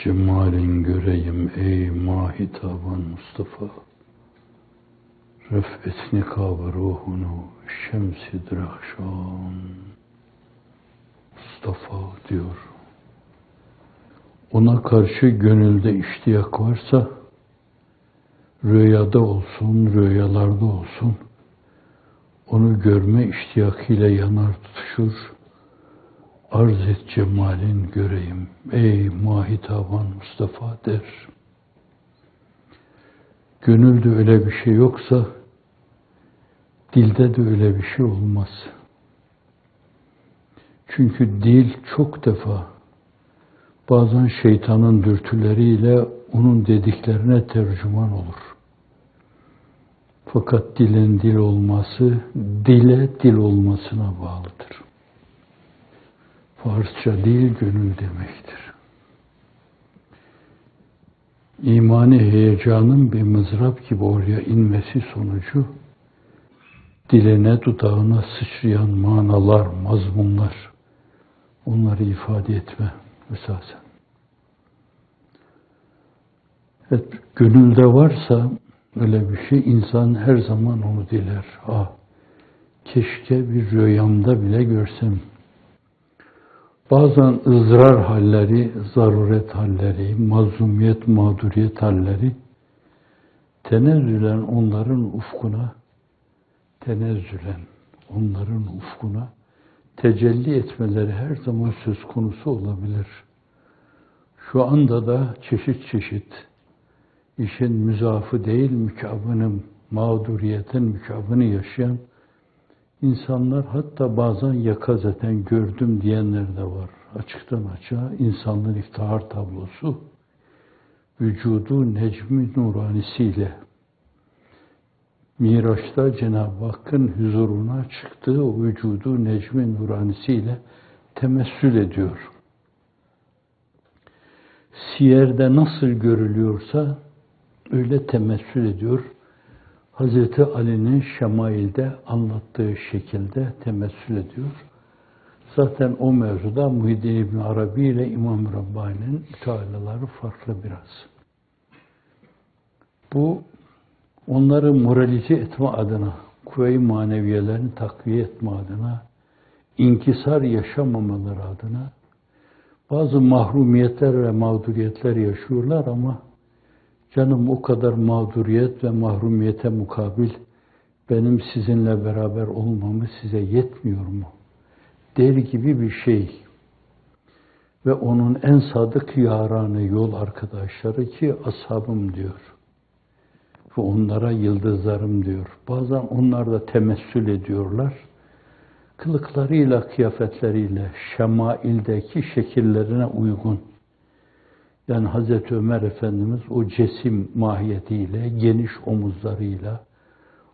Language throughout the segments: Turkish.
cemalin göreyim ey mahitaban Mustafa. Ref nikab ruhunu şemsi dirahşan. Mustafa diyor. Ona karşı gönülde iştiyak varsa, rüyada olsun, rüyalarda olsun, onu görme iştiyakıyla yanar tutuşur. Arz et cemalin göreyim ey mahitaban Mustafa der. Gönülde öyle bir şey yoksa, dilde de öyle bir şey olmaz. Çünkü dil çok defa bazen şeytanın dürtüleriyle onun dediklerine tercüman olur. Fakat dilin dil olması, dile dil olmasına bağlıdır. Farsça dil gönül demektir. İmani heyecanın bir mızrap gibi oraya inmesi sonucu, diline, dudağına sıçrayan manalar, mazmunlar, onları ifade etme esasen. Evet, gönülde varsa öyle bir şey, insan her zaman onu diler. Keşke bir rüyamda bile görsem. Bazen ızrar halleri, zaruret halleri, mazlumiyet, mağduriyet halleri tenezzülen onların ufkuna tecelli etmeleri her zaman söz konusu olabilir. Şu anda da çeşit çeşit işin müzafı değil, mükabının, mağduriyetin mükabını yaşayan İnsanlar, hatta bazen yakazeten gördüm diyenler de var. Açıktan açığa insanlığın iftihar tablosu, vücudu necmi nuranisiyle, Miraç'ta Cenab-ı Hakk'ın huzuruna çıktığı o vücudu necmi nuranisiyle temessül ediyor. Siyer'de nasıl görülüyorsa öyle temessül ediyor. Hazreti Ali'nin Şemail'de anlattığı şekilde temessül ediyor. Zaten o mevzuda Muhyiddin İbn Arabi ile İmam Rabbani'nin mütealaları farklı biraz. Bu, onları moralize etme adına, kuvve-i maneviyelerini takviye etme adına, inkisar yaşamamaları adına, bazı mahrumiyetler ve mağduriyetler yaşıyorlar ama canım o kadar mağduriyet ve mahrumiyete mukabil benim sizinle beraber olmamı size yetmiyor mu? Der gibi bir şey. Ve onun en sadık yaranı, yol arkadaşları ki ashabım diyor. Ve onlara yıldızlarım diyor. Bazen onlar da temessül ediyorlar. Kılıklarıyla, kıyafetleriyle, şemaildeki şekillerine uygun. Yani Hazreti Ömer Efendimiz o cesim mahiyetiyle, geniş omuzlarıyla,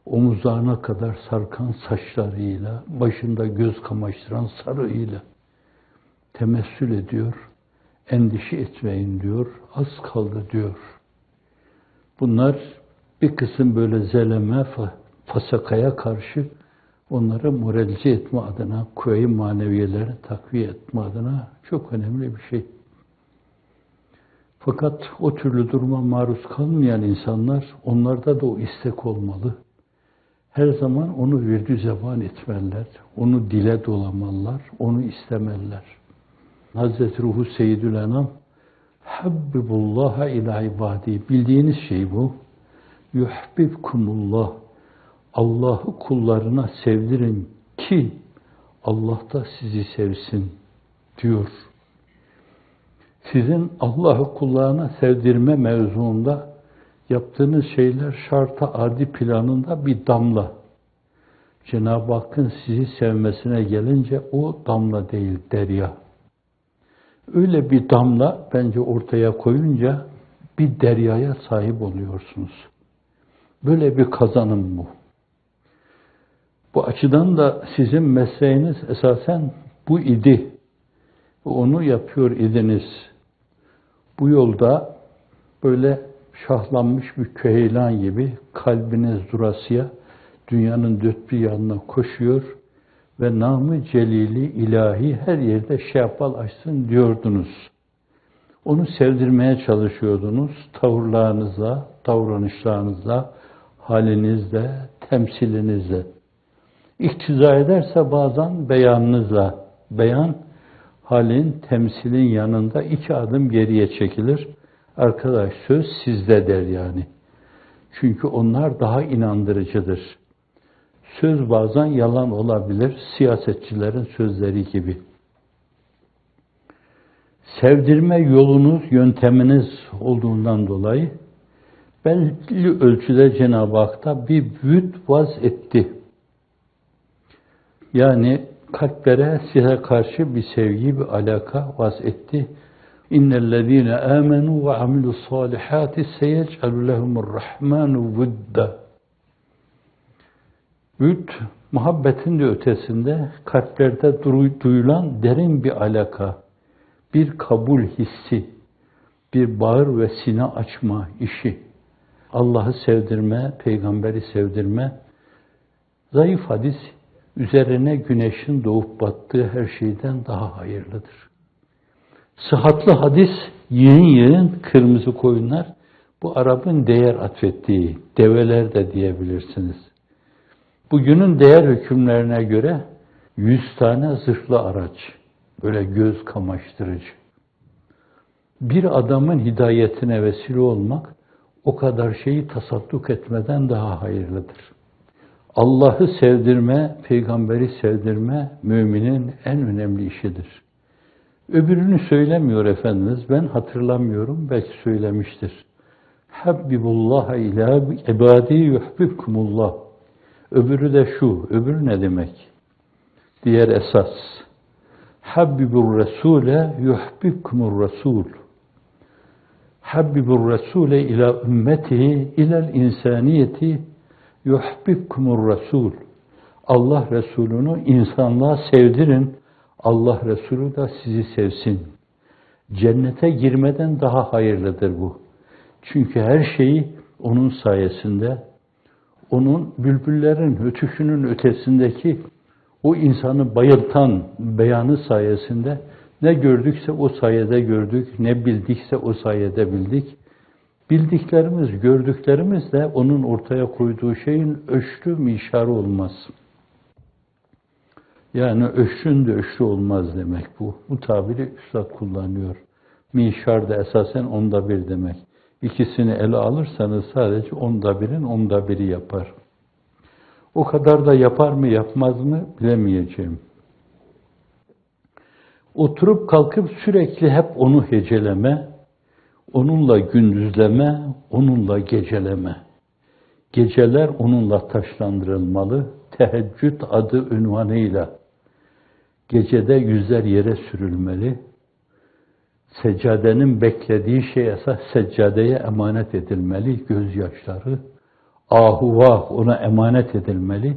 omuzlarına kadar sarkan saçlarıyla, başında göz kamaştıran sarığıyla temessül ediyor. Endişe etmeyin diyor, az kaldı diyor. Bunlar bir kısım böyle zeleme, fasakaya karşı onları moralize etme adına, kuvve-i maneviyeleri takviye etme adına çok önemli bir şey. Fakat o türlü duruma maruz kalmayan insanlar, onlarda da o istek olmalı. Her zaman onu virdü zeban etmeliler, onu dile dolamalılar, onu istemeliler. Hazreti Ruhu Seyyidül Enam, Habbibullaha ila ibadi, bildiğiniz şey bu. Yuhbibkumullah, Allah'ı kullarına sevdirin ki Allah da sizi sevsin diyor. Sizin Allah'ı kullarına sevdirme mevzuunda yaptığınız şeyler şarta adi planında bir damla. Cenab-ı Hakk'ın sizi sevmesine gelince o damla değil, derya. Öyle bir damla bence ortaya koyunca bir deryaya sahip oluyorsunuz. Böyle bir kazanım bu. Bu açıdan da sizin mesleğiniz esasen bu idi. Onu yapıyor idiniz. Bu yolda böyle şahlanmış bir küheylan gibi kalbiniz durasıya dünyanın dört bir yanına koşuyor ve namı celili ilahi her yerde şeapal açsın diyordunuz. Onu sevdirmeye çalışıyordunuz. Tavırlarınızla, davranışlarınızla, halinizle, temsilinizle. İktiza ederse bazen beyanınızla. Beyan, halin, temsilin yanında 2 adım geriye çekilir. Arkadaş söz sizde der yani. Çünkü onlar daha inandırıcıdır. Söz bazen yalan olabilir, siyasetçilerin sözleri gibi. Sevdirme yolunuz, yönteminiz olduğundan dolayı belli ölçüde Cenab-ı Hak da bir vüd vaz etti. Yani kalplere size karşı bir sevgi, bir alaka vaz etti. İnnellezîne âmenû ve amilussâlihâti seyec'alû lehumurrahmânu vudda. Vüd, muhabbetin de ötesinde kalplerde duyulan derin bir alaka, bir kabul hissi, bir bağır ve sine açma işi. Allah'ı sevdirme, peygamberi sevdirme, zayıf hadis, üzerine güneşin doğup battığı her şeyden daha hayırlıdır. Sıhhatlı hadis, yığın yığın kırmızı koyunlar, bu Arap'ın değer atfettiği, develer de diyebilirsiniz. Bugünün değer hükümlerine göre 100 tane zırhlı araç, böyle göz kamaştırıcı. Bir adamın hidayetine vesile olmak, o kadar şeyi tasadduk etmeden daha hayırlıdır. Allah'ı sevdirme, peygamberi sevdirme müminin en önemli işidir. Öbürünü söylemiyor Efendimiz, ben hatırlamıyorum, belki söylemiştir. Habbibullah ila ibadi yuhbibkumullah. Öbürü de şu, öbürü ne demek? Diğer esas. Habbibur Resule yuhbibkumur Resul. Habbibur Resule ila ümmetihi ilel insaniyeti yuhbibkumur Resul. Allah Resulü'nü insanlığa sevdirin. Allah Resulü de sizi sevsin. Cennete girmeden daha hayırlıdır bu. Çünkü her şeyi onun sayesinde, onun bülbüllerin ötüşünün ötesindeki o insanı bayıltan beyanı sayesinde ne gördükse o sayede gördük, ne bildikse o sayede bildik. Bildiklerimiz, gördüklerimiz de onun ortaya koyduğu şeyin ölçü mişarı olmaz. Yani ölçün de ölçü olmaz demek bu. Bu tabiri Üstad kullanıyor. Mişar da esasen 1/10 demek. İkisini ele alırsanız sadece 1/10'in 1/10'i yapar. O kadar da yapar mı yapmaz mı bilemeyeceğim. Oturup kalkıp sürekli hep onu heceleme, onunla gündüzleme, onunla geceleme. Geceler onunla taşlandırılmalı, teheccüd adı ünvanıyla. Gecede yüzler yere sürülmeli, seccadenin beklediği şey esas seccadeye emanet edilmeli, gözyaşları, ahuvah ona emanet edilmeli.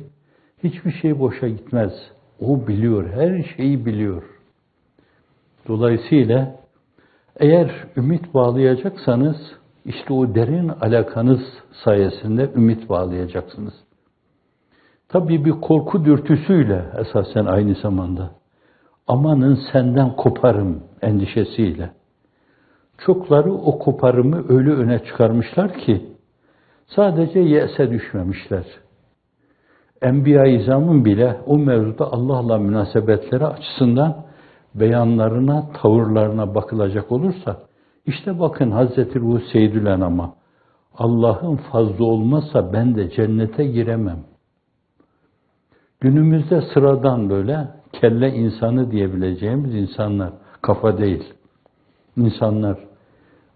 Hiçbir şey boşa gitmez. O biliyor, her şeyi biliyor. Dolayısıyla eğer ümit bağlayacaksanız, işte o derin alakanız sayesinde ümit bağlayacaksınız. Tabii bir korku dürtüsüyle esasen aynı zamanda. Amanın senden koparım endişesiyle. Çokları o koparımı öyle öne çıkarmışlar ki sadece yese düşmemişler. Enbiya-i İzam'ın bile o mevzuda Allah'la münasebetleri açısından beyanlarına, tavırlarına bakılacak olursa, işte bakın Hazreti Ruh Seyyidülenam'a, Allah'ın fazla olmazsa ben de cennete giremem. Günümüzde sıradan böyle kelle insanı diyebileceğimiz insanlar, kafa değil, insanlar.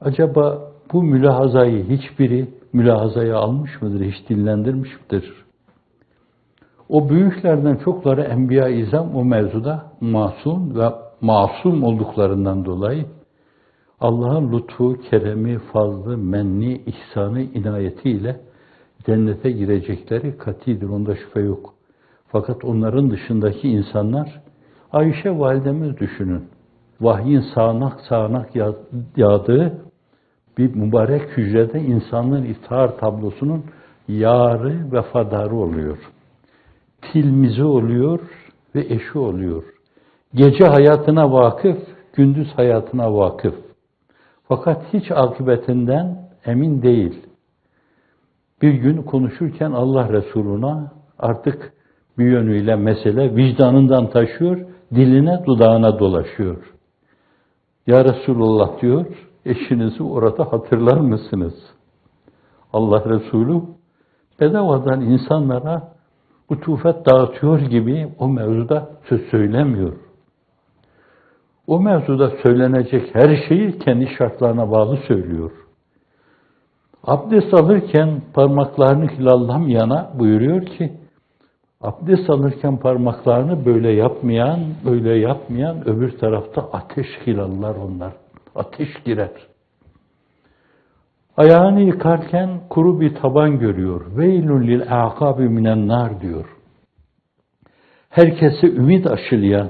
Acaba bu mülahazayı hiçbiri mülahazaya almış mıdır, hiç dinlendirmiş midir? O büyüklerden çokları Enbiya-i İzam o mevzuda masum ve masum olduklarından dolayı Allah'ın lütfu, keremi, fazlı, menni, ihsanı, inayetiyle cennete girecekleri katidir, onda şüphe yok. Fakat onların dışındaki insanlar, Ayşe validemiz düşünün, vahyin sağanak sağanak yağdığı bir mübarek hücrede insanlığın iftihar tablosunun yarı vefadarı oluyor. Tilmizi oluyor ve eşi oluyor. Gece hayatına vakıf, gündüz hayatına vakıf. Fakat hiç akıbetinden emin değil. Bir gün konuşurken Allah Resuluna artık bir yönüyle mesele vicdanından taşıyor, diline dudağına dolaşıyor. Ya Resulullah diyor, eşinizi orada hatırlar mısınız? Allah Resulü bedavadan insanlara utufet dağıtıyor gibi o mevzuda söz söylemiyor. O mevzuda söylenecek her şeyi kendi şartlarına bağlı söylüyor. Abdest alırken parmaklarını hilallameyana buyuruyor ki, abdest alırken parmaklarını böyle yapmayan öbür tarafta ateş hilallar onlar. Ateş girer. Ayağını yıkarken kuru bir taban görüyor. Veylun lil a'kabi minen nar diyor. Herkese ümit aşılayan,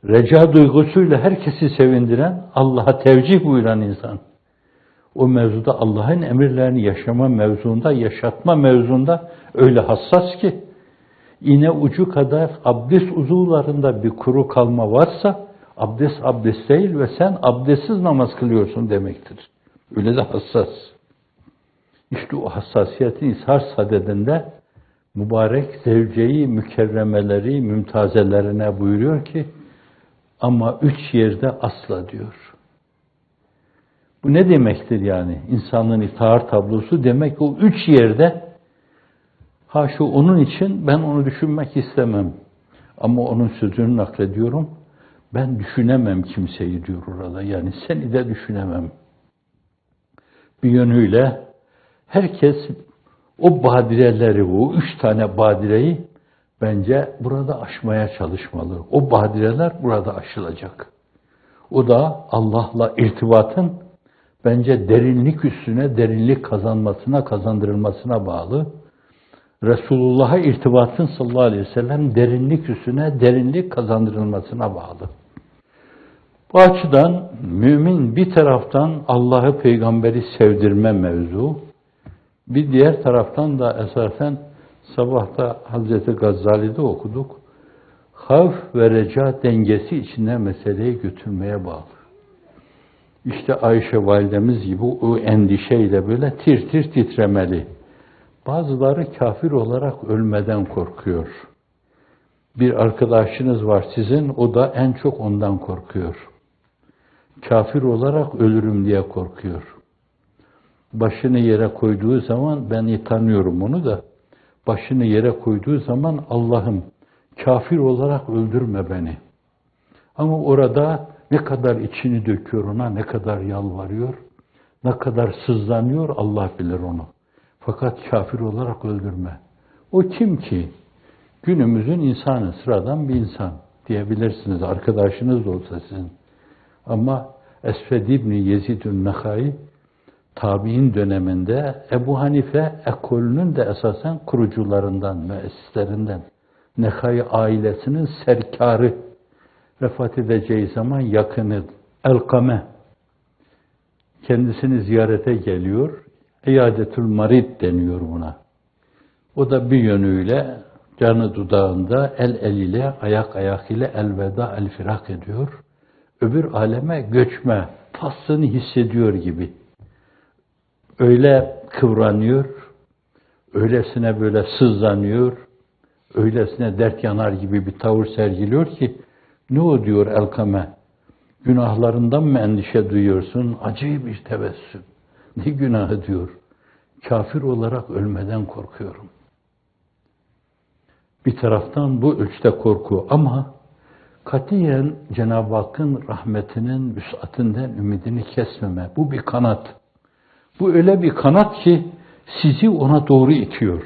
reca duygusuyla herkesi sevindiren, Allah'a tevcih buyuran insan. O mevzuda Allah'ın emirlerini yaşama mevzuunda, yaşatma mevzuunda öyle hassas ki, iğne ucu kadar abdest uzuvlarında bir kuru kalma varsa, abdest değil ve sen abdestsiz namaz kılıyorsun demektir. Öyle de hassas. İşte o hassasiyetin ishar sadedinde mübarek zevceyi, mükerremeleri, mümtazelerine buyuruyor ki, ama 3 yerde asla diyor. Bu ne demektir yani? İnsanlığın iftihar tablosu demek o 3 yerde, haşu onun için ben onu düşünmek istemem. Ama onun sözünü naklediyorum. Ben düşünemem kimseyi diyor orada. Yani seni de düşünemem. Bir yönüyle herkes o badireleri, o 3 tane badireyi bence burada aşmaya çalışmalı. O badireler burada aşılacak. O da Allah'la irtibatın bence derinlik üstüne derinlik kazandırılmasına bağlı. Resulullah'a irtibatın sallallahu aleyhi ve sellem derinlik üstüne derinlik kazandırılmasına bağlı. Bu açıdan mümin bir taraftan Allah'ı, peygamberi sevdirme mevzu, bir diğer taraftan da esasen sabahta Hazreti Gazali'de okuduk. Havf ve reca dengesi içinde meseleyi götürmeye bağlı. İşte Ayşe validemiz gibi o endişeyle böyle tir tir titremeli. Bazıları kafir olarak ölmeden korkuyor. Bir arkadaşınız var sizin, o da en çok ondan korkuyor. Kafir olarak ölürüm diye korkuyor. Başını yere koyduğu zaman, ben tanıyorum onu da, başını yere koyduğu zaman Allah'ım kafir olarak öldürme beni. Ama orada ne kadar içini döküyor ona, ne kadar yalvarıyor, ne kadar sızlanıyor Allah bilir onu. Fakat kafir olarak öldürme. O kim ki? Günümüzün insanı, sıradan bir insan diyebilirsiniz. Arkadaşınız da olsa sizin. Ama Esved İbni Yezid-ül Nehai tabi'in döneminde Ebu Hanife ekolünün de esasen kurucularından, müessislerinden. Nehai ailesinin serkarı, vefat edeceği zaman yakını Elkame kendisini ziyarete geliyor. İyadetül marid deniyor buna. O da bir yönüyle canı dudağında, el ile, ayak ile elveda, el firak ediyor. Öbür aleme göçme, faslını hissediyor gibi. Öyle kıvranıyor, öylesine böyle sızlanıyor, öylesine dert yanar gibi bir tavır sergiliyor ki, ne o diyor Elkame, günahlarından mı endişe duyuyorsun? Acı bir tebessüm. Ne günahı diyor. Kafir olarak ölmeden korkuyorum. Bir taraftan bu ölçüde korku ama katiyen Cenab-ı Hakk'ın rahmetinin vüs'atinden ümidini kesmeme. Bu bir kanat. Bu öyle bir kanat ki sizi ona doğru itiyor.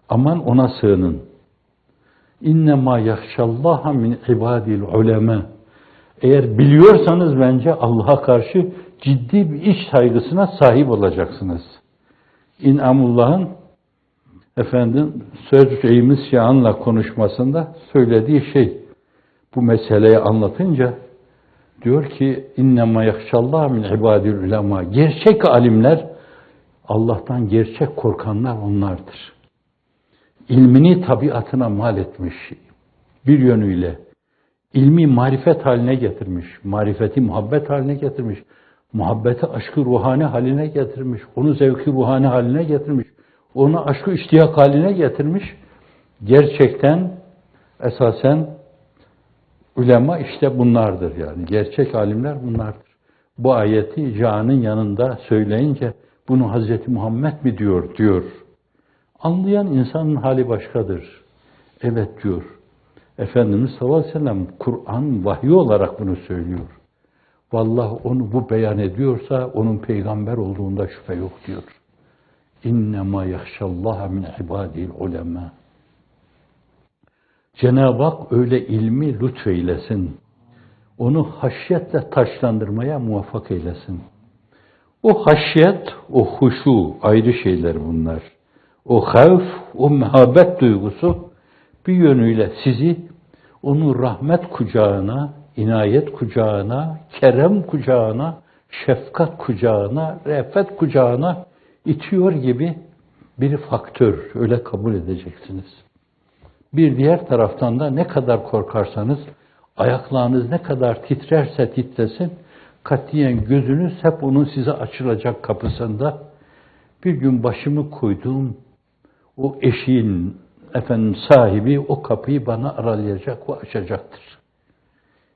Aman ona sığının. İnnemâ yahşallâhe min ibâdil ulema. Eğer biliyorsanız bence Allah'a karşı ciddi bir iç saygısına sahip olacaksınız. İn'amullah'ın Sözcüğümüz Şahan'la konuşmasında söylediği şey, bu meseleyi anlatınca diyor ki innema yahşallah min ibadil ulema. Gerçek alimler, Allah'tan gerçek korkanlar onlardır. İlmini tabiatına mal etmiş bir yönüyle. İlmi marifet haline getirmiş, marifeti muhabbet haline getirmiş. Muhabbeti aşkı ruhani haline getirmiş. Onu zevki ruhani haline getirmiş. Onu aşkı iştiyak haline getirmiş. Gerçekten esasen ulema işte bunlardır yani. Gerçek alimler bunlardır. Bu ayeti canın yanında söyleyince bunu Hazreti Muhammed mi diyor. Anlayan insanın hali başkadır. Evet diyor. Efendimiz sallallahu aleyhi ve sellem Kur'an vahyi olarak bunu söylüyor. Vallahi onu bu beyan ediyorsa onun peygamber olduğunda şüphe yok diyor. İnnemâ yahşallâhe min ibâdil ulemâ. Cenab-ı Hak öyle ilmi lütfeylesin. Onu haşyetle taşlandırmaya muvaffak eylesin. O haşyet, o huşu ayrı şeyler bunlar. O havf, o mehabbet duygusu bir yönüyle sizi onun rahmet kucağına, inayet kucağına, kerem kucağına, şefkat kucağına, re'fet kucağına itiyor gibi bir faktör. Öyle kabul edeceksiniz. Bir diğer taraftan da ne kadar korkarsanız, ayaklarınız ne kadar titrerse titresin, katiyen gözünüz hep onun size açılacak kapısında. Bir gün başımı koyduğum o eşiğin sahibi o kapıyı bana aralayacak ve açacaktır.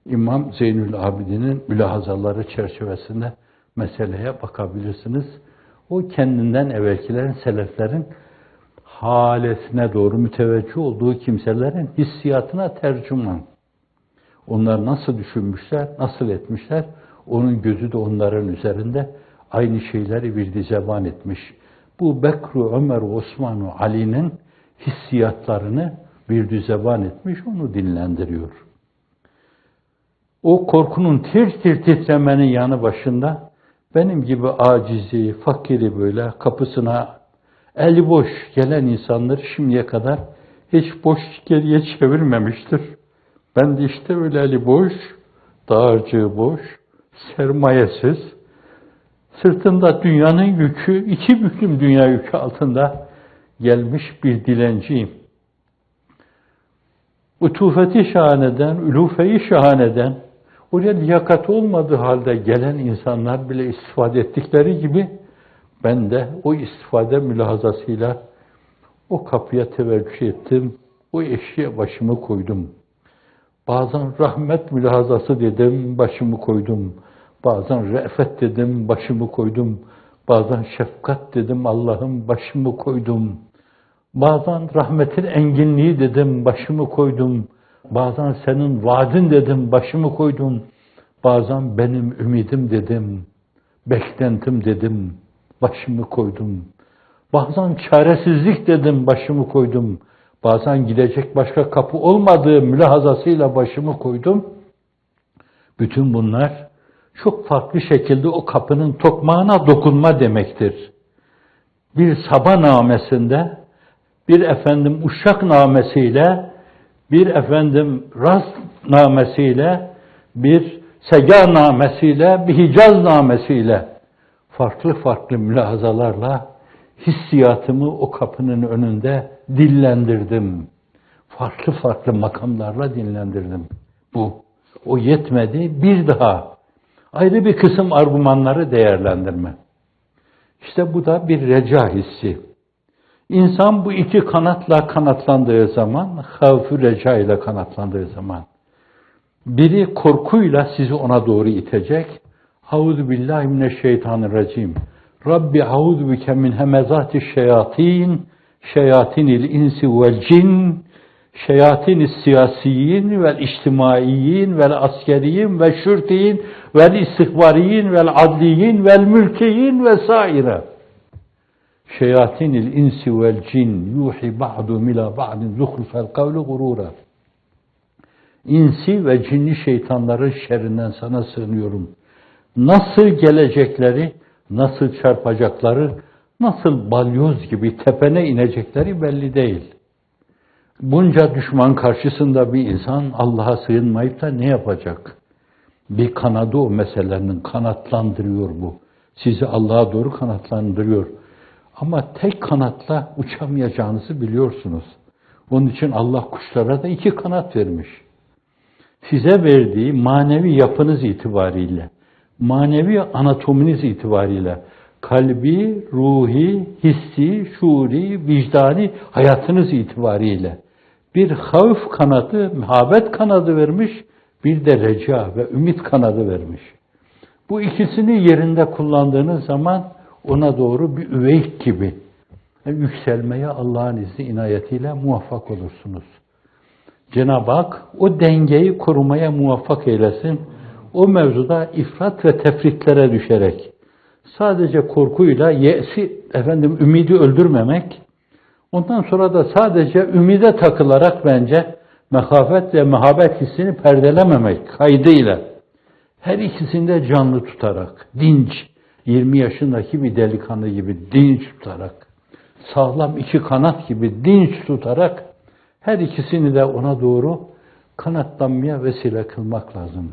İmam Zeynül Abidin'in mülahazaları çerçevesinde meseleye bakabilirsiniz. O kendinden evvelkilerin, seleflerin halesine doğru müteveccih olduğu kimselerin hissiyatına tercüman. Onlar nasıl düşünmüşler, nasıl etmişler, onun gözü de onların üzerinde aynı şeyleri bir zeban etmiş. Bu Bekru, Ömer, Osman, Ali'nin hissiyatlarını bir zeban etmiş, onu dinlendiriyor. O korkunun tir tir titremenin yanı başında benim gibi acizi, fakiri böyle kapısına eli boş gelen insanlar şimdiye kadar hiç boş geriye çevirmemiştir. Ben de işte öyle eli boş, dağarcığı boş, sermayesiz, sırtında dünyanın yükü, iki büklüm dünya yükü altında gelmiş bir dilenciyim. Utufeti şahaneden, ülufeyi şahaneden, oraya liyakat olmadığı halde gelen insanlar bile istifade ettikleri gibi ben de o istifade mülahazasıyla o kapıya teveccüh ettim, o eşiğe başımı koydum. Bazen rahmet mülahazası dedim, başımı koydum. Bazen re'fet dedim, başımı koydum. Bazen şefkat dedim, Allah'ım başımı koydum. Bazen rahmetin enginliği dedim, başımı koydum. Bazen senin vaadin dedim, başımı koydum. Bazen benim ümidim dedim, beklentim dedim, başımı koydum. Bazen çaresizlik dedim, başımı koydum. Bazen gidecek başka kapı olmadığı mülahazasıyla başımı koydum. Bütün bunlar çok farklı şekilde o kapının tokmağına dokunma demektir. Bir sabah namesinde, bir uşak namesiyle, bir rast namesiyle, bir sega namesiyle, bir hicaz namesiyle farklı farklı mülahazalarla hissiyatımı o kapının önünde dillendirdim. Farklı farklı makamlarla dinlendirdim. O yetmedi. Bir daha ayrı bir kısım argümanları değerlendirme. İşte bu da bir reca hissi. İnsan bu iki kanatla kanatlandığı zaman, havf-ı reca ile kanatlandığı zaman, biri korkuyla sizi ona doğru itecek. Euzu billahi mineşşeytanirracim. Rabbi auzu bike min hemezati şeyatin, şeyatinil insi vel cin, şeyatinis siyasiyin vel içtimaiyin vel askeriyin ve şürtiyin vel istihbariyin vel adliyin vel mülkiyin ve saire. Şeyatinil insi vel cin yuhi ba'du mila ba'din zuhrufel kavli gurura. İnsi ve cinli şeytanların şerrinden sana sığınıyorum. Nasıl gelecekleri, nasıl çarpacakları, nasıl balyoz gibi tepene inecekleri belli değil. Bunca düşman karşısında bir insan Allah'a sığınmayıp da ne yapacak? Bir kanadı o meselenin, kanatlandırıyor bu. Sizi Allah'a doğru kanatlandırıyor. Ama tek kanatla uçamayacağınızı biliyorsunuz. Onun için Allah kuşlara da iki kanat vermiş. Size verdiği manevi yapınız itibariyle manevi anatominiz itibariyle kalbi, ruhi, hissi, şuuri, vicdani hayatınız itibariyle bir havf kanadı, muhabbet kanadı vermiş, bir de reca ve ümit kanadı vermiş. Bu ikisini yerinde kullandığınız zaman ona doğru bir üveyk gibi yükselmeye Allah'ın izni inayetiyle muvaffak olursunuz. Cenab-ı Hak o dengeyi korumaya muvaffak eylesin. O mevzuda ifrat ve tefritlere düşerek sadece korkuyla ümidi öldürmemek, ondan sonra da sadece ümide takılarak bence mehafet ve mehabet hissini perdelememek kaydıyla her ikisini de canlı tutarak, dinç, 20 yaşındaki bir delikanlı gibi dinç tutarak, sağlam iki kanat gibi dinç tutarak her ikisini de ona doğru kanatlanmaya vesile kılmak lazım.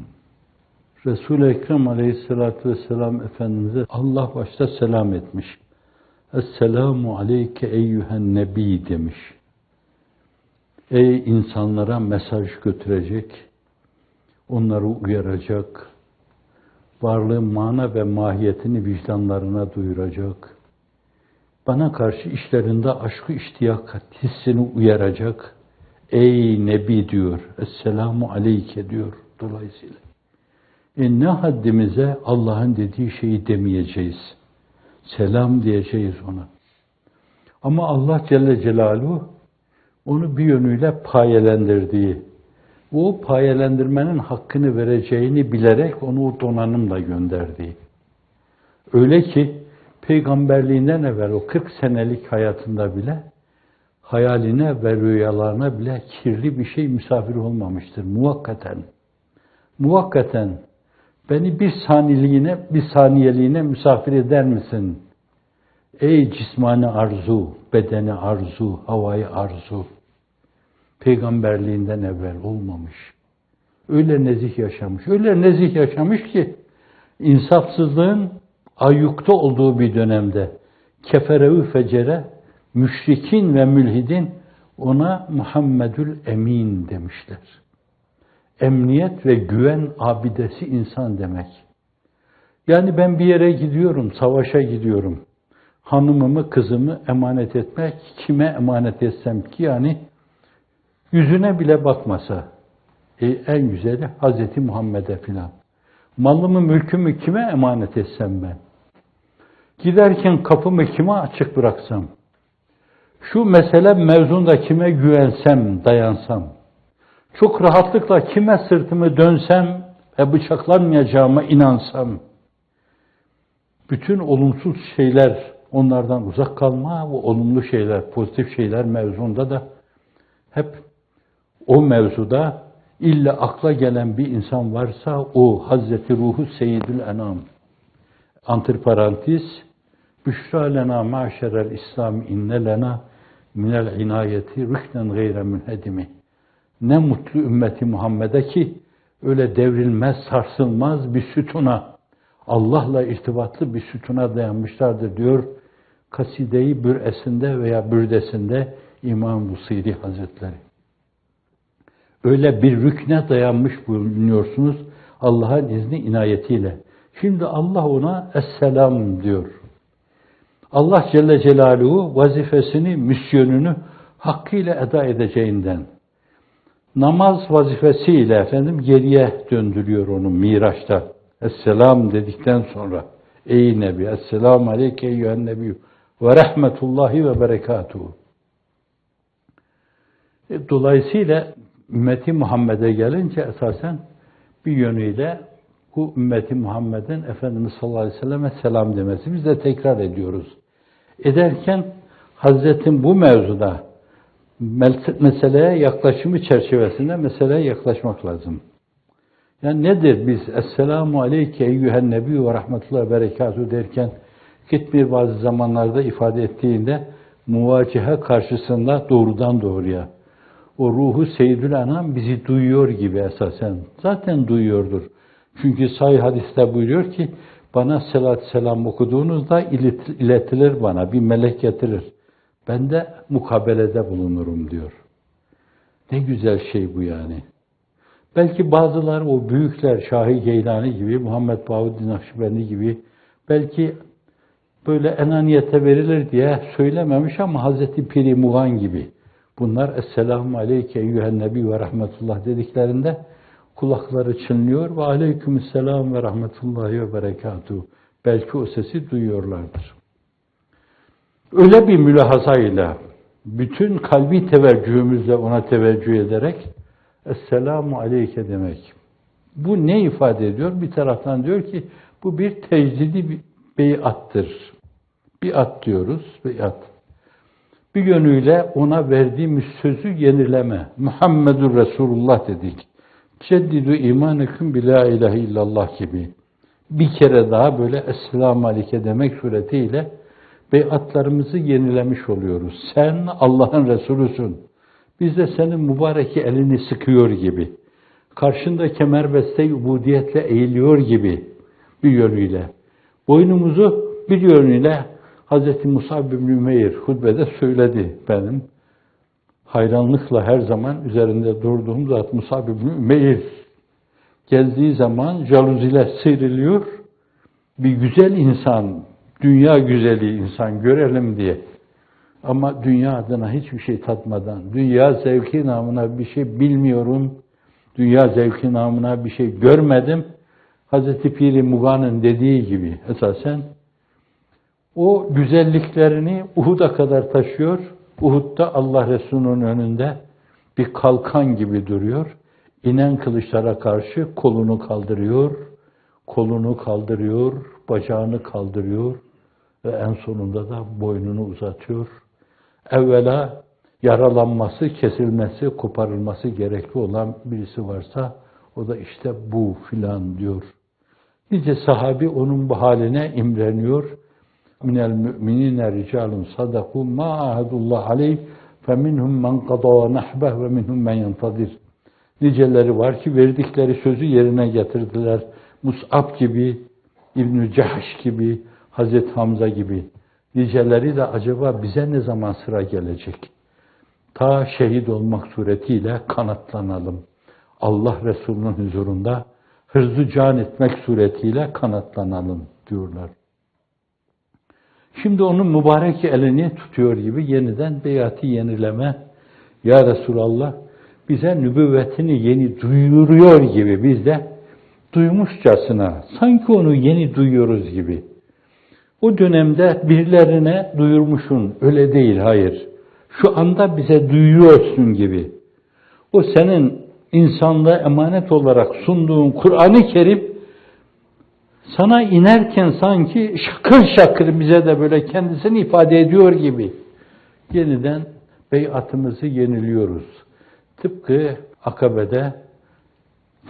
Resul-i Ekrem Aleyhisselatü Vesselam Efendimiz'e Allah başta selam etmiş. Esselamu aleyke eyyühen nebi demiş. Ey insanlara mesaj götürecek, onları uyaracak, varlığın mana ve mahiyetini vicdanlarına duyuracak, bana karşı işlerinde aşkı iştiyak hissini uyaracak. Ey Nebi diyor, Esselamu aleyke diyor dolayısıyla. Ne haddimize Allah'ın dediği şeyi demeyeceğiz. Selam diyeceğiz ona. Ama Allah Celle Celaluhu onu bir yönüyle payelendirdiği, bu payelendirmenin hakkını vereceğini bilerek onu o donanımla gönderdiği. Öyle ki peygamberliğinden evvel o 40 senelik hayatında bile hayaline ve rüyalarına bile kirli bir şey misafir olmamıştır. Muvakkaten beni bir saniyeliğine misafir eder misin? Ey cismani arzu, bedeni arzu, havayı arzu. Peygamberliğinden evvel olmamış. Öyle nezih yaşamış ki insafsızlığın ayyukta olduğu bir dönemde kefere-ü fecere, müşrikin ve mülhidin ona Muhammedül Emin demişler. Emniyet ve güven abidesi insan demek. Yani ben bir yere gidiyorum, savaşa gidiyorum. Hanımımı, kızımı emanet etmek, kime emanet etsem ki yani yüzüne bile bakmasa, en güzeli Hazreti Muhammed'e filan. Malımı, mülkümü kime emanet etsem ben? Giderken kapımı kime açık bıraksam? Şu mesele mevzunda kime güvensem, dayansam? Çok rahatlıkla kime sırtımı dönsem ve bıçaklanmayacağıma inansam? Bütün olumsuz şeyler, onlardan uzak kalma, bu olumlu şeyler, pozitif şeyler mevzunda da hep o mevzuda illa akla gelen bir insan varsa o Hazreti Ruhu Seyyidül Enam. Antiparantez, Büşra lena maşerel İslam inne lena minel inayeti rüknen gayre münhedimi. Ne mutlu ümmeti Muhammed'e ki öyle devrilmez, sarsılmaz bir sütuna, Allah'la irtibatlı bir sütuna dayanmışlardır diyor Kaside-i Bür'esinde veya Bürdesinde İmam Busiri Hazretleri. Öyle bir rükne dayanmış bulunuyorsunuz Allah'ın izni inayetiyle. Şimdi Allah ona Esselam diyor. Allah Celle Celaluhu vazifesini, misyonunu hakkıyla eda edeceğinden, namaz vazifesiyle geriye döndürüyor onu Miraç'ta. Esselam dedikten sonra ey Nebi, Esselamu aleyke eyyühen nebiyyü ve rahmetullahi ve berekatuhu. Dolayısıyla ümmeti Muhammed'e gelince esasen bir yönüyle bu ümmeti Muhammed'in Efendimiz sallallahu aleyhi ve selleme selam demesi. Biz de tekrar ediyoruz. Ederken Hazretin bu mevzuda meseleye yaklaşımı çerçevesinde meseleye yaklaşmak lazım. Yani nedir biz Esselamu aleyke eyyühen nebiyyü ve rahmetullahi ve berekatuhu derken gitmir bazı zamanlarda ifade ettiğinde muvacihe karşısında doğrudan doğruya o ruhu Seyyidül Enam bizi duyuyor gibi esasen. Zaten duyuyordur. Çünkü sahih hadiste buyuruyor ki bana selat selam okuduğunuzda iletilir bana, bir melek getirir. Ben de mukabelede bulunurum diyor. Ne güzel şey bu yani. Belki bazıları o büyükler, Şahi Geylani gibi, Muhammed Bahuddin Nakşibendi gibi, belki böyle enaniyete verilir diye söylememiş ama Hazreti Piri Muğan gibi. Bunlar Esselamu Aleyke Eyyühen Nebi ve Rahmetullah dediklerinde kulakları çınlıyor ve Aleykümselam ve Rahmetullahi ve Berekatuhu. Belki o sesi duyuyorlardır. Öyle bir mülahazayla, bütün kalbi teveccühümüzle ona teveccüh ederek Esselamu Aleyke demek. Bu ne ifade ediyor? Bir taraftan diyor ki bu bir tecdidi bir beyattır. Biat diyoruz, beyat. Bir yönüyle ona verdiğimiz sözü yenileme. Muhammedur Resulullah dedik. Ceddidu imaneküm bi la ilahe illallah gibi. Bir kere daha böyle Esselamu Aleyke demek suretiyle beyatlarımızı yenilemiş oluyoruz. Sen Allah'ın Resulüsün. Biz de senin mübarek elini sıkıyor gibi. Karşında kemerbeste ubudiyetle eğiliyor gibi bir yönüyle. Boynumuzu bir yönüyle Hz. Musab bin Ümeyr hutbede söyledi benim. Hayranlıkla her zaman üzerinde durduğum zat Musab bin Ümeyr. Geldiği zaman jaluziler sıyrılıyor. Bir güzel insan, dünya güzeli insan görelim diye. Ama dünya adına hiçbir şey tatmadan, dünya zevki namına bir şey bilmiyorum, dünya zevki namına bir şey görmedim. Hazreti Piri Muğan'ın dediği gibi esasen o güzelliklerini Uhud'a kadar taşıyor. Uhud'da Allah Resulü'nün önünde bir kalkan gibi duruyor. İnen kılıçlara karşı kolunu kaldırıyor, bacağını kaldırıyor ve en sonunda da boynunu uzatıyor. Evvela yaralanması, kesilmesi, koparılması gerekli olan birisi varsa o da işte bu filan diyor. Nice sahabi onun bu haline imreniyor. Minel müminine ricalun sadaku ma ahadullah aleyh fe minhum men qada nahbeh ve minhum men yantadir. Niceleri var ki verdikleri sözü yerine getirdiler. Mus'ab gibi, İbn-i Cahş gibi, Hazreti Hamza gibi. Niceleri de acaba bize ne zaman sıra gelecek? Ta şehit olmak suretiyle kanatlanalım. Allah Resulü'nün huzurunda hırzı can etmek suretiyle kanatlanalım diyorlar. Şimdi onun mübarek elini tutuyor gibi yeniden beyatı yenileme. Ya Resulallah bize nübüvvetini yeni duyuruyor gibi biz de duymuşçasına sanki onu yeni duyuyoruz gibi. O dönemde birilerine duyurmuşsun. Öyle değil, hayır. Şu anda bize duyuyorsun gibi. O senin insanlığa emanet olarak sunduğun Kur'an-ı Kerim sana inerken sanki şakır şakır bize de böyle kendisini ifade ediyor gibi. Yeniden beyatımızı yeniliyoruz. Tıpkı Akabe'de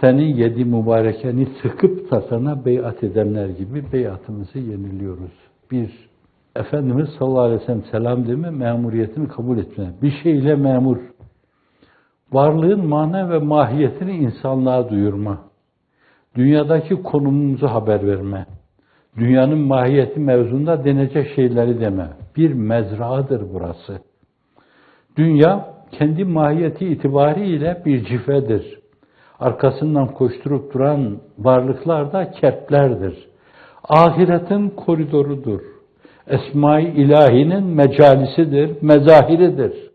senin yedi mübarekeni sıkıp da sana beyat edenler gibi beyatımızı yeniliyoruz. Bir, Efendimiz sallallahu aleyhi ve sellem selam deme, memuriyetini kabul etme. Bir şeyle memur. Varlığın mana ve mahiyetini insanlığa duyurma. Dünyadaki konumumuzu haber verme. Dünyanın mahiyeti mevzunda denecek şeyleri deme. Bir mezraadır burası. Dünya kendi mahiyeti itibariyle bir cifedir. Arkasından koşturup duran varlıklar da kerplerdir. Ahiretin koridorudur. Esma-i ilahinin mecalisidir, mezahiridir.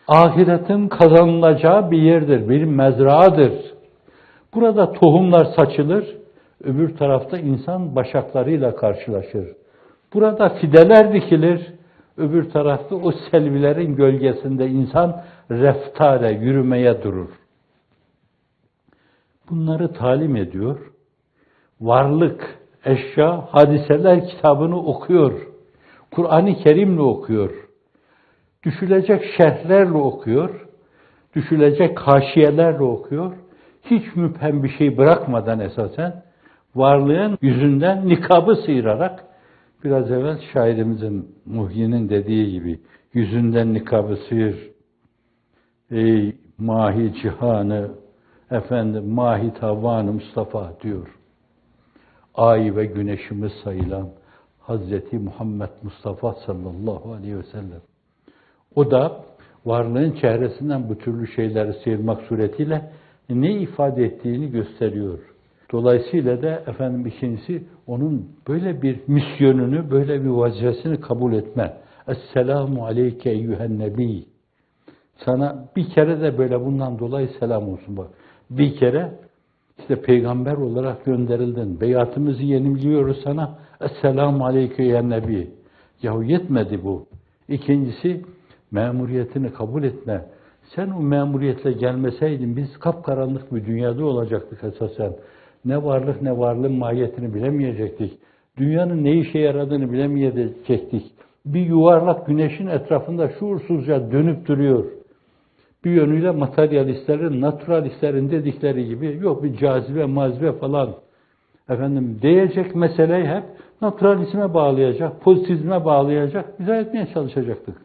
Ahiretin kazanılacağı bir yerdir, bir mezraadır. Burada tohumlar saçılır, öbür tarafta insan başaklarıyla karşılaşır. Burada fideler dikilir, öbür tarafta o selvilerin gölgesinde insan reftare, yürümeye durur. Bunları talim ediyor. Varlık, eşya, hadiseler kitabını okuyor. Kur'an-ı Kerim'le okuyor. Düşülecek şerhlerle okuyor. Düşülecek haşiyelerle okuyor. Hiç müphem bir şey bırakmadan esasen varlığın yüzünden nikabı sıyırarak biraz evvel şairimizin Muhyi'nin dediği gibi yüzünden nikabı sıyır. Ey mahi cihanı efendim mahi tavanı Mustafa diyor. Ay ve güneşimiz sayılan Hazreti Muhammed Mustafa sallallahu aleyhi ve sellem. O da varlığın çehresinden bu türlü şeyleri sıyırmak suretiyle ne ifade ettiğini gösteriyor. Dolayısıyla da efendim ikincisi onun böyle bir misyonunu, böyle bir vazifesini kabul etme. Esselamu aleyke eyyühen nebi. Sana bir kere de böyle bundan dolayı selam olsun bak. Bir kere işte peygamber olarak gönderildin. Beyatımızı yeniliyoruz sana. Esselamu aleyke eyyühen nebi. Yahu yetmedi bu. İkincisi memuriyetini kabul etme. Sen o memuriyetle gelmeseydin biz kapkaranlık bir dünyada olacaktık esasen. Ne varlık ne varlığın mahiyetini bilemeyecektik. Dünyanın ne işe yaradığını bilemeyecektik. Bir yuvarlak güneşin etrafında şuursuzca dönüp duruyor. Bir yönüyle materyalistlerin, naturalistlerin dedikleri gibi yok bir cazibe, mazibe falan. Efendim diyecek meseleyi hep naturalizme bağlayacak, pozitivizme bağlayacak, izah etmeye çalışacaktık.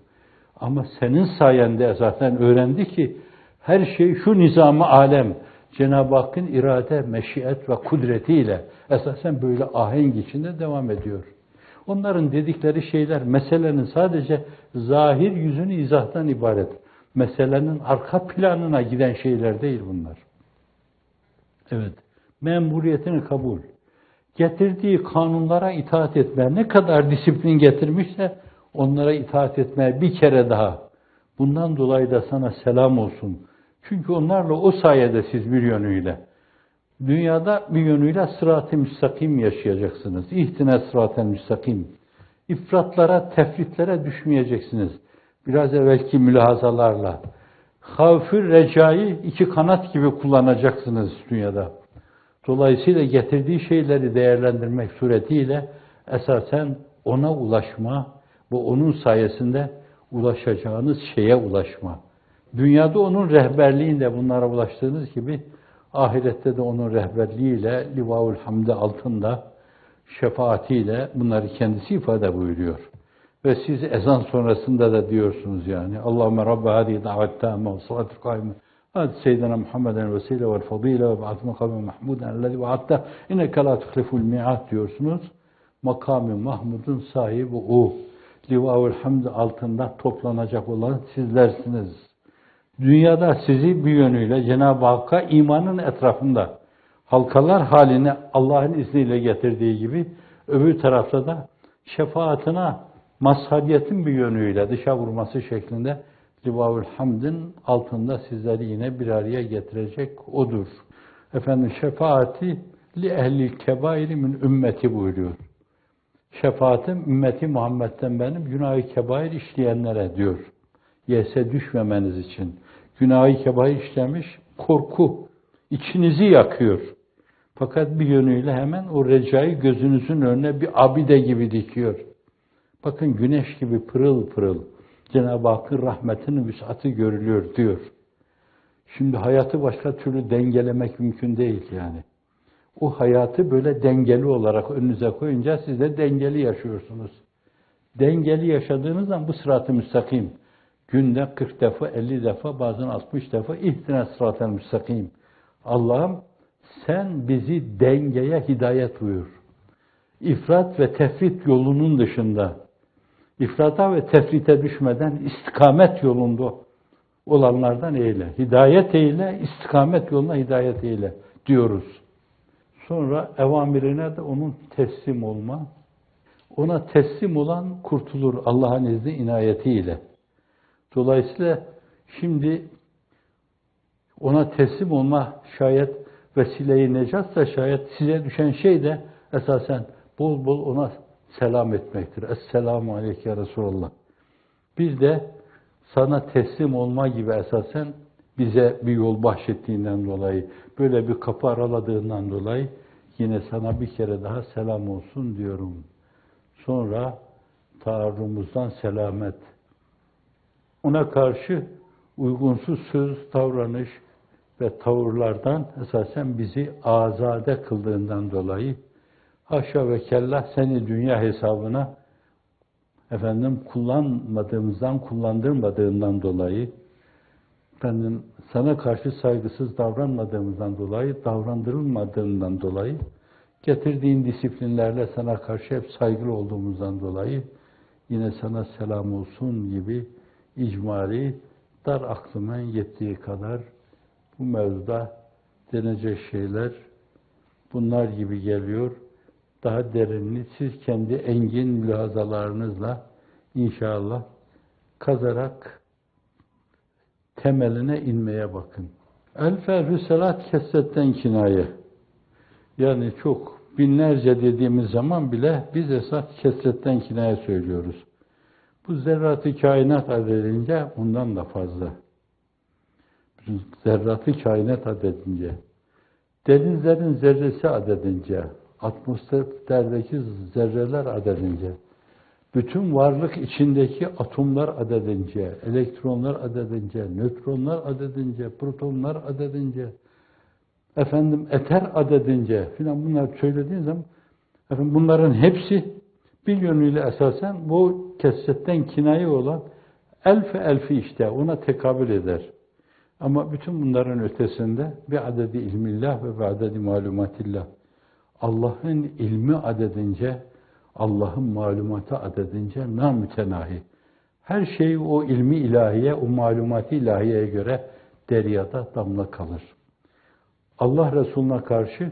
Ama senin sayende zaten öğrendi ki her şey şu nizam-ı alem, Cenab-ı Hakk'ın irade, meşiyet ve kudretiyle esasen böyle ahenk içinde devam ediyor. Onların dedikleri şeyler meselenin sadece zahir yüzünü izahtan ibaret. Meselenin arka planına giden şeyler değil bunlar. Evet, memuriyetini kabul. Getirdiği kanunlara itaat etme. Ne kadar disiplin getirmişse onlara itaat etmeye bir kere daha. Bundan dolayı da sana selam olsun. Çünkü onlarla o sayede siz bir yönüyle, dünyada bir yönüyle sırat-ı müstakim yaşayacaksınız. İhtine sırat-ı müstakim. İfratlara, tefritlere düşmeyeceksiniz. Biraz evvelki mülahazalarla. Havf-ı recayı iki kanat gibi kullanacaksınız dünyada. Dolayısıyla getirdiği şeyleri değerlendirmek suretiyle esasen ona ulaşma ve onun sayesinde ulaşacağınız şeye ulaşma. Dünyada onun rehberliğinde bunlara ulaştığınız gibi ahirette de onun rehberliğiyle Livaul Hamd altında şefaatiyle bunları kendisi ifade buyuruyor. Ve siz ezan sonrasında da diyorsunuz yani Allahümme Rabbe hâdî davet tâme ve salâtu kâime hâdî seyyidina Muhammeden vesile vel fadîle ve ba'd makâme mahmûden ellezî va'atta inneke lâ tuhliful mi'ad diyorsunuz. Makam-ı Mahmud'un sahibi o. Livaul Hamd altında toplanacak olan sizlersiniz. Dünyada sizi bir yönüyle Cenab-ı Hakk'a imanın etrafında halkalar haline Allah'ın izniyle getirdiği gibi öbür tarafta da şefaatine mazhariyetin bir yönüyle dışa vurması şeklinde Livaul Hamd'in altında sizleri yine bir araya getirecek odur. Efendim şefaati li ehli kebairi min ümmeti buyuruyor. Şefaatim ümmeti Muhammed'den benim günah-ı kebair işleyenlere diyor. Yese düşmemeniz için. Günah-ı kebair işlemiş korku içinizi yakıyor. Fakat bir yönüyle hemen o recayı gözünüzün önüne bir abide gibi dikiyor. Bakın güneş gibi pırıl pırıl Cenab-ı Hakk'ın rahmetinin vüsatı görülüyor diyor. Şimdi hayatı başka türlü dengelemek mümkün değil yani. O hayatı böyle dengeli olarak önünüze koyunca siz de dengeli yaşıyorsunuz. Dengeli yaşadığınız zaman bu sırat-ı müstakim. Günde 40 defa, 50 defa, bazen 60 defa ihtine sırat-ı müstakim. Allah'ım sen bizi dengeye hidayet buyur. İfrat ve tefrit yolunun dışında, ifrata ve tefrite düşmeden istikamet yolunda olanlardan eyle. Hidayet eyle, istikamet yoluna hidayet eyle diyoruz. Sonra evamirine de onun teslim olma. Ona teslim olan kurtulur Allah'ın izni inayetiyle. Dolayısıyla şimdi ona teslim olma şayet vesile-i necatsa şayet size düşen şey de esasen bol bol ona selam etmektir. Esselamu aleyke ya Resulallah. Bir de sana teslim olma gibi esasen bize bir yol bahşettiğinden dolayı, böyle bir kapı araladığından dolayı yine sana bir kere daha selam olsun diyorum. Sonra taarrumuzdan selamet. Ona karşı uygunsuz söz, davranış ve tavırlardan esasen bizi azade kıldığından dolayı haşa ve kella seni dünya hesabına kullandırmadığından dolayı sana karşı saygısız davrandırılmadığından dolayı getirdiğin disiplinlerle sana karşı hep saygılı olduğumuzdan dolayı yine sana selam olsun gibi icmali dar aklımın yettiği kadar bu mevzuda denecek şeyler bunlar gibi geliyor. Daha derinli siz kendi engin mülahazalarınızla inşallah kazarak temeline inmeye bakın. El-Ferhü Selat kesretten kinaye. Yani çok binlerce dediğimiz zaman bile biz esas kesretten kinaye söylüyoruz. Bu zerrat-ı kainat adedince bundan da fazla. Zerrat-ı kainat adedince, denizlerin zerresi adedince, atmosferdeki zerreler adedince, bütün varlık içindeki atomlar adedince, elektronlar adedince, nötronlar adedince, protonlar adedince, eter adedince filan bunlar söylediğin zaman bunların hepsi bir yönüyle esasen bu kesretten kinaye olan elfi işte ona tekabül eder. Ama bütün bunların ötesinde bir adedi ilmillah ve bir adedi malumatillah. Allah'ın ilmi adedince, Allah'ın malumatı adedince namütenahi. Her şey o ilmi ilahiye, o malumatı ilahiyeye göre deryada damla kalır. Allah Resulüne karşı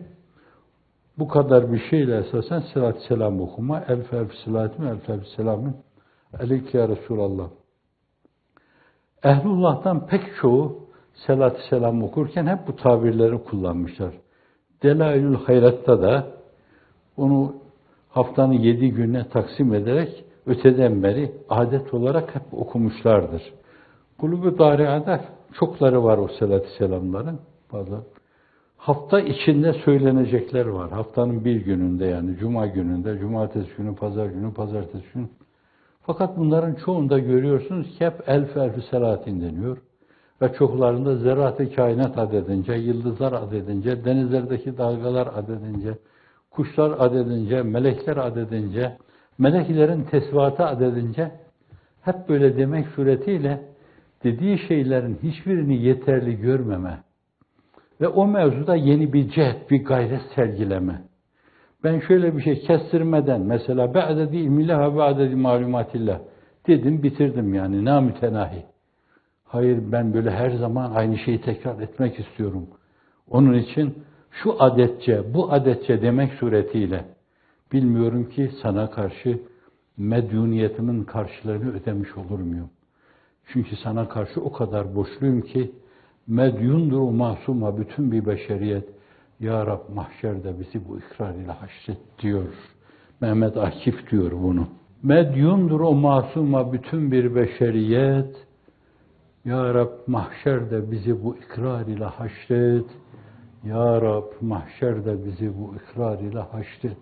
bu kadar bir şeyle esasen salat selam okuma, el-ferf selamın aleyke ya Resulallah. Ehlullah'tan pek çoğu salat selam okurken hep bu tabirleri kullanmışlar. Delailül Hayrat'ta da onu haftanın 7 gününe taksim ederek öteden beri adet olarak hep okumuşlardır. Kulübü Daria'da çokları var o salat selamların. Bazen hafta içinde söylenecekler var. Haftanın bir gününde yani cuma gününde, cumartesi günü, pazar günü, pazartesi günü. Fakat bunların çoğunda görüyorsunuz ki hep el-ferhü selatin deniyor. Ve çoklarında zerrat-ı kainat adedince, yıldızlar adedince, denizlerdeki dalgalar adedince, kuşlar adedince, melekler adedince, meleklerin tesvihatı adedince hep böyle demek suretiyle dediği şeylerin hiçbirini yeterli görmeme ve o mevzuda yeni bir cehd, bir gayret sergileme. Ben şöyle bir şey kestirmeden mesela be'dedi ilmillah ve be'dedi malumatillah dedim bitirdim yani namütenahi. Hayır ben böyle her zaman aynı şeyi tekrar etmek istiyorum. Onun için şu adetçe, bu adetçe demek suretiyle bilmiyorum ki sana karşı medyuniyetimin karşılığını ödemiş olur muyum? Çünkü sana karşı o kadar borçluyum ki medyundur o masuma bütün bir beşeriyet. Ya Rab mahşerde bizi bu ikrar ile haşret diyor. Mehmet Akif diyor bunu. Medyundur o masuma bütün bir beşeriyet. Ya Rab mahşerde bizi bu ikrar ile haşret. Ya Rab mahşerde bizi bu ikrar ile haşret.